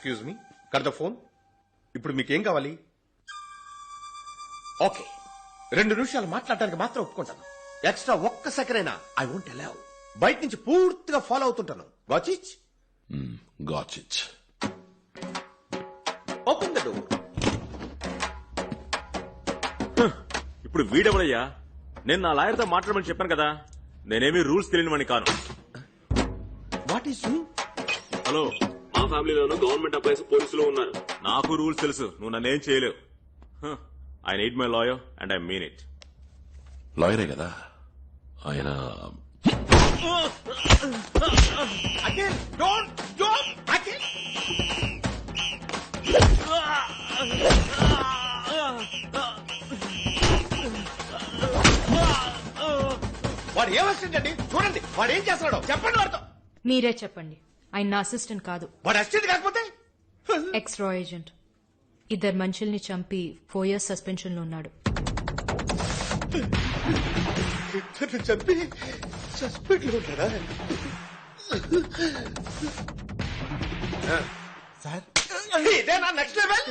Excuse me, cut the phone. ఇప్పుడు మీకేం కావాలి? ఓకే, 2 నిమిషాలు మాట్లాడడానికి మాత్రం ఒప్పుకుంటాను. ఎక్స్ట్రా ఒక్క సెకండ్ అయినా ఐ వోంట్ అలౌ. బయట నుంచి పూర్తిగా ఫాలో అవుతుంటాను. గాచిచ్? గాచిచ్. Open the door. ఇప్పుడు వీడెవడయ్యా? నేను నా లాయర్తో మాట్లాడమని చెప్పాను కదా. నేనేమీ రూల్స్ తెలియనివని కాను. What is you? హలో, మా ఫ్యామిలీలోనూ గవర్నమెంట్ ఎంప్లాయీస్ పోలీసులు ఉన్నారు. నాకు రూల్స్ తెలుసు. నువ్వు నన్నేం చేయలేవు. I need my lawyer and I mean it. లాయరే కదా ఆయన. అఖిల్, డోంట్ అఖిల్. వాడు ఏం అసిస్టెంట్ అండి? చూడండి వాడు ఏం చేస్తున్నాడో చెప్పండి వాడితో. మీరే చెప్పండి. ఆయన నా అసిస్టెంట్ కాదు. వాడు అసిస్టెంట్ కాకపోతే ఎక్స్ రా ఏజెంట్. 2 మనుషుల్ని చంపి 4 years సస్పెన్షన్ లో ఉన్నాడు. ఇద్దరిని చంపి సస్పెండ్ లో ఉంటాడా? సార్ ఇదే నా నెక్స్ట్ లెవెల్.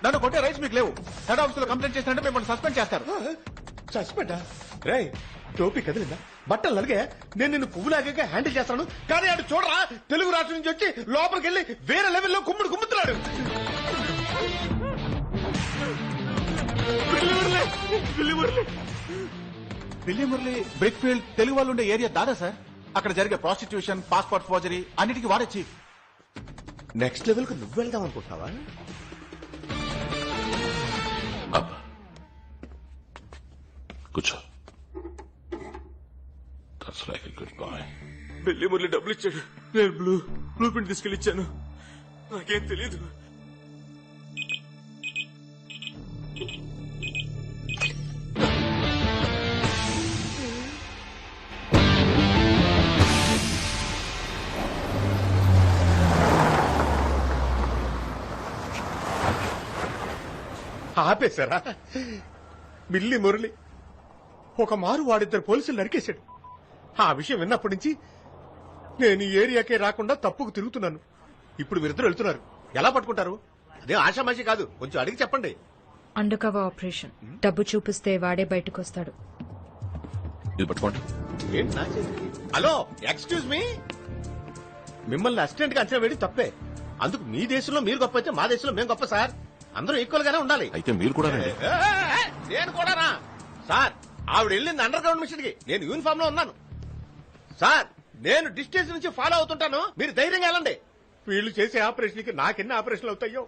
నన్ను కొట్టే రైట్స్ మీకు లేవు. హెడ్ ఆఫీస్ లో కంప్లైంట్ చేసినట్టు మిమ్మల్ని సస్పెండ్ చేస్తారు. సస్పెండా? రే, టోపీ కదిలిందా? బట్టలు నలిగే నేను నిన్ను పువ్వులాగా హ్యాండిల్ చేస్తాను. కానీ ఆడు చూడరా, తెలుగు రాష్ట్రం నుంచి వచ్చి లోపలికి వెళ్ళి వేరే లెవెల్లో కుమ్ముతున్నాడు. బిల్లి మురళి బ్రిక్ ఫీల్డ్ తెలుగు వాళ్ళు ఉండే ఏరియా దాదా సార్. అక్కడ జరిగే ప్రాస్టిట్యూషన్, పాస్పోర్ట్ ఫోర్జరీ అన్నిటికీ వాడే చీఫ్. నెక్స్ట్ లెవెల్ కు నువ్వు వెళ్దాం అనుకుంటున్నావా? అబ్బా, కూర్చో. That's like a good boy. బిల్లి మురళి డబ్బులు ఇచ్చాడు. నేను బ్లూ ప్రింట్ తీసుకెళ్ళి ఇచ్చాను. నాకేం తెలీదు. ఆపేశారా? బిల్లి మురళి ఒక మారు వాడిద్దరు పోలీసులు నరికేశాడు. ఆ విషయం విన్నప్పటి నుంచి నేను ఈ ఏరియాకే రాకుండా తప్పుకు తిరుగుతున్నాను. ఇప్పుడు మీరిద్దరు వెళ్తున్నారు. ఎలా పట్టుకుంటారు? అదే ఆషామాషి కాదు, కొంచెం అడిగి చెప్పండి. Under cover operation. డబ్బు చూపిస్తే వాడే బయటకు వస్తాడు. ఇది పట్టుకోండి. ఏంటి నా చేతికి? Hello, excuse me. మిమ్మల్ని అసిస్టెంట్ గా అంచనా వేయడం తప్పే. అందుకు మీ దేశంలో మీరు గొప్ప అయితే మా దేశంలో మేము గొప్ప సార్. అందరూ ఈక్వల్ గానే ఉండాలి. అయితే మీరు కూడా రండి. నేను కూడానా సార్? ఆవిడ వెళ్ళింది అండర్ గ్రౌండ్ మిషన్ కి, నేను యూనిఫామ్ లో ఉన్నాను సార్. నేను డిస్టెన్స్ నుంచి ఫాలో అవుతుంటాను, మీరు ధైర్యంగా వెళ్ళండి. వీళ్ళు చేసే ఆపరేషన్ కి నాకెన్ని ఆపరేషన్లు అవుతాయో.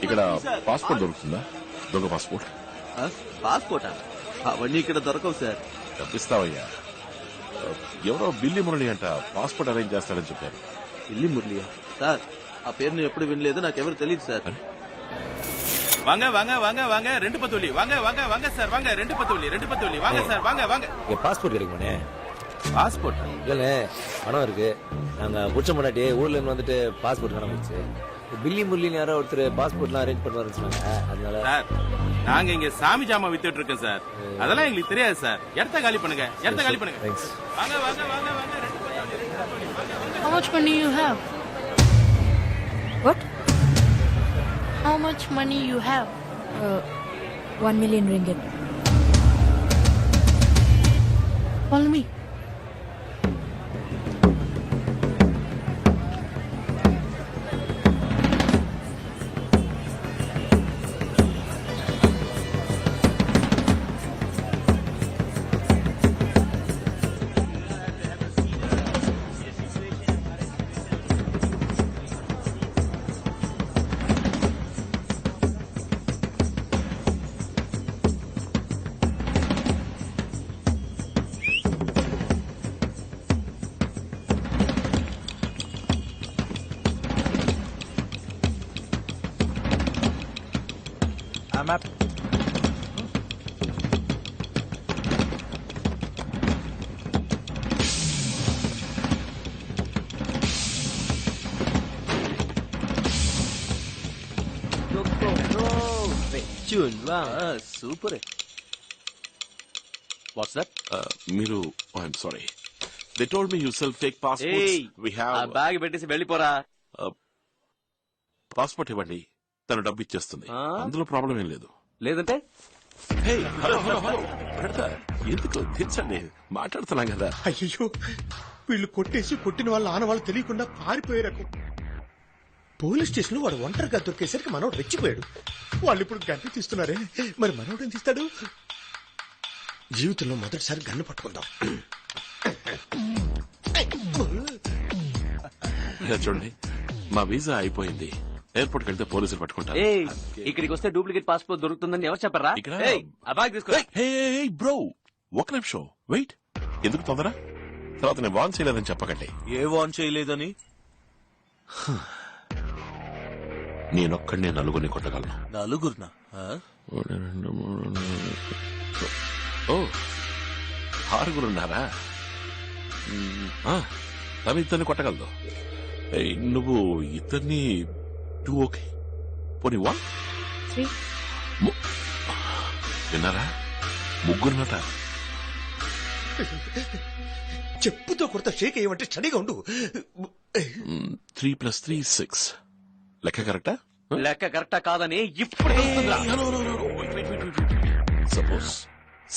ఇక్కడ పాస్పోర్ట్ దొరుకుతుందా? దొంగ పాస్పోర్ట్. పాస్పోర్టా? అవన్నీ ఇక్కడ దొరకవు సార్. తప్పిస్తావయ్యా. ఎవరో బిల్లి మురళి అంట పాస్పోర్ట్ అరేంజ్ చేస్తాడని చెప్పారు. బిల్లి మురళియా? సార్ ఆ పేరు నేను ఎప్పుడు వినలేదు, నాకెవరు తెలియదు సార్. வாங்க வாங்க வாங்க வாங்க 2 பத்தோலி வாங்க வாங்க வாங்க சார் வாங்க 2 பத்தோலி வாங்க சார் வாங்க வாங்க. பாஸ்போர்ட் கிடைக்குமாண்ணே? பாஸ்போர்ட் இல்ல பணம் இருக்கு. நாங்க புடிச்ச முன்னாடி ஊர்ல இருந்து வந்துட்டு பாஸ்போர்ட் காணாமச்சு. பில்லி முரளின்னு யாரோ ஒருத்தர் பாஸ்போர்ட்லாம் அரேஞ்ச் பண்ணுவாருன்னு சொன்னாங்க. அதனால சார் நாங்க இங்க சாமி ஜாமா வித்துட்டு இருக்கோம் சார். அதெல்லாம் எங்களுக்கு தெரியாது சார். இடத்த காலி பண்ணுங்க, இடத்த காலி பண்ணுங்க. தேங்க்ஸ். வாங்க வாங்க வாங்க வாங்க 2 பத்தோலி. How much money you have? What? How much money you have? 1 million ringgit. Follow me. Super. What's that? మీరు I'm sorry they told me you sell fake passports we uh have bag పెట్టేసి వెళ్ళిపోరా. Passport ఇవ్వండి, తను డబ్బు ఇచ్చేస్తుంది. అందులో problem ఏం లేదు. లేదంటే హే, హలో హలో హలో బ్రదర్, ఎందుకు తెచ్చండి, మాట్లాడుతున్నాం కదా. అయ్యో వీళ్ళు కొట్టేసి కొట్టిన వాళ్ళ ఆనవాళ్ళు తెలియకుండా పారిపోయే రకం. పోలీస్ స్టేషన్ లో వాడు ఒంటరిగా దొరికేసరికి మనోడు రెచ్చిపోయాడు. వాళ్ళు ఇప్పుడు గన్ను తీస్తున్నారే, మరి మనోడు ఏం తీస్తాడు? జీవితంలో మొదటిసారి గన్ను పట్టుకుందాం. ఇలా చూడండి, మా వీసా అయిపోయింది. ఎయిర్పోర్ట్ వెళ్తే పోలీసులు పట్టుకుంటారు. ఇక్కడికి వస్తే డూప్లికేట్ పాస్పోర్ట్ దొరుకుతుందని ఎవరు చెప్పరా? ఇక్కడ ఆ బ్యాగ్ తీసుకో. హే బ్రో, ఒక నిమిషం వెయిట్. ఎందుకు తొందర? తర్వాత నేను వాన్ చేయలేదని చెప్పకండి. ఏ వాన్ చేయలేదని? నేనొక్కడినే నలుగురిని కొట్టగలను. నలుగురునా? ఓ, ఆరుగురున్నారా? తను ఇద్దరిని కొట్టగలదు. ఏయ్, నువ్వు ఇద్దరిని టూ ఓకే, పోనీ వన్. 3. విన్నారా, ముగ్గురున్నట. చెప్పుతో కొడతా షేక్ అయ్యమంటే స్టడీగా ఉండు. 3 + 3 = 6. లెక్క కరెక్టా? లెక్క కరెక్టా కాదని ఇప్పుడు తెలుస్తుందా?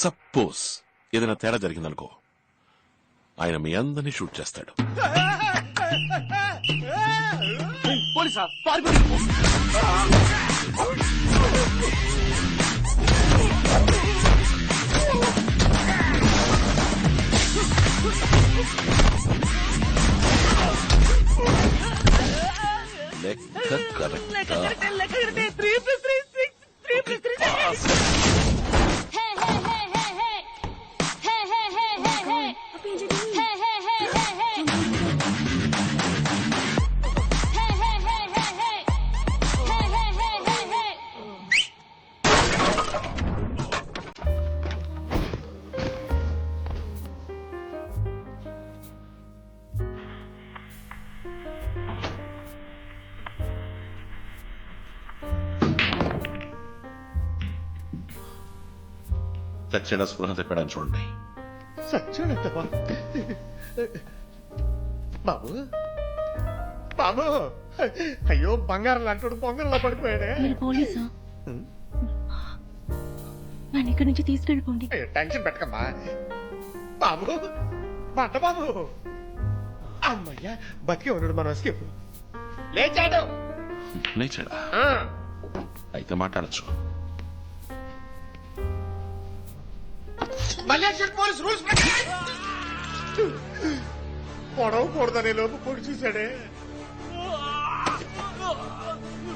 సపోజ్ ఏదైనా తేడా జరిగిందనుకో, ఆయన మీ అందరినీ షూట్ చేస్తాడు. పోలీసా? పారిపోయి లెక్క కరెక్టా? చచ్చిన స్పృహ తెప్పడానికి చూడండి. సచ్చాడంటవా? బాబు బాబు, అయ్యో బంగారం అంటాడు, పొంగల్లో పడిపోయాడే. మీరు పోలీసా? నన్ను ఇక్కడి నుంచి తీసుకెళ్ళిపోండి. అయ్యో, టెన్షన్ పెట్టకమ్మా బాబు. బంట బాబు, అమ్మయ్యా బతికే ఉన్నాడు. మనం ఎస్కేప్. లేచాడు. లేచాడా? అయితే మాట్లాడచ్చు. పోలీస్ రూల్స్ పొడవకూడదనే లోపు పొడి చూశాడే.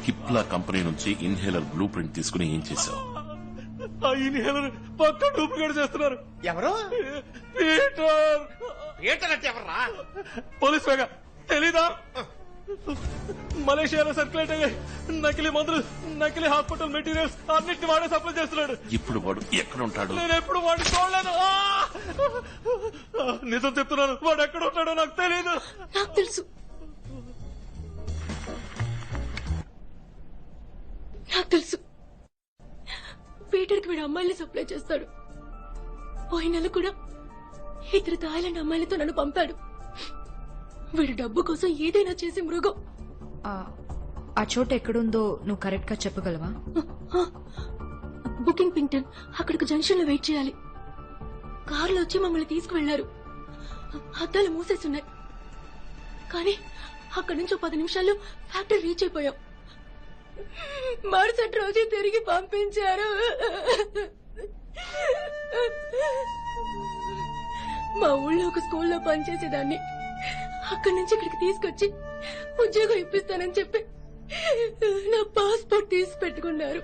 హిప్లా కంపెనీ నుంచి ఇన్హేలర్ బ్లూ ప్రింట్ తీసుకుని ఏం చేశావు? ఆ ఇన్హేలర్ పక్క డూప్లికేట్ చేస్తున్నారు. ఎవరు? పీటర్. పీటర్ అంటే ఎవర్రా? పోలీస్ వేగా తెలీదా? మలేషియాలో సర్క్యులేట్ అయ్యే నకిలీ మందులు, నకిలీ హాస్పిటల్ మెటీరియల్స్ అన్నిటిని వాడే సప్లై చేస్తున్నాడు. ఇప్పుడు వాడు ఎక్కడ ఉంటాడు? నేను ఎప్పుడు వాడిని చూడలేదు. నిజం చెప్తున్నాను, వాడు ఎక్కడ ఉంటాడో నాకు తెలియదు. నాకు తెలుసు, నాకు తెలుసు. పీటర్కి వీడు అమ్మాయిల్ని సప్లై చేస్తాడు. పోయిన నెల కూడా 2 థాయిలాండ్ అమ్మాయిలతో నన్ను పంపాడు. వీడు డబ్బు కోసం ఏదైనా చేసి మృగం. ఆ చోటు ఎక్కడుందో నువ్వు కరెక్ట్ గా చెప్పగలవా? బుకింగ్ పింగ్టన్. అక్కడికి జంక్షన్ లో వెయిట్ చేయాలి. కారులో వచ్చి మమ్మల్ని తీసుకువెళ్లారు. అద్దాలు మూసేస్తున్నాయి, కానీ అక్కడి నుంచి 10 నిమిషాల్లో ఫ్యాక్టరీ రీచ్ అయిపోయాం. మరుసటి రోజు తిరిగి పంపించారు. మా ఊళ్ళో ఒక స్కూల్లో పనిచేసేదాన్ని. అక్కడి నుంచి ఇక్కడికి తీసుకొచ్చి ఉద్యోగం ఇప్పిస్తానని చెప్పి నా పాస్పోర్ట్ తీసి పెట్టుకున్నారు.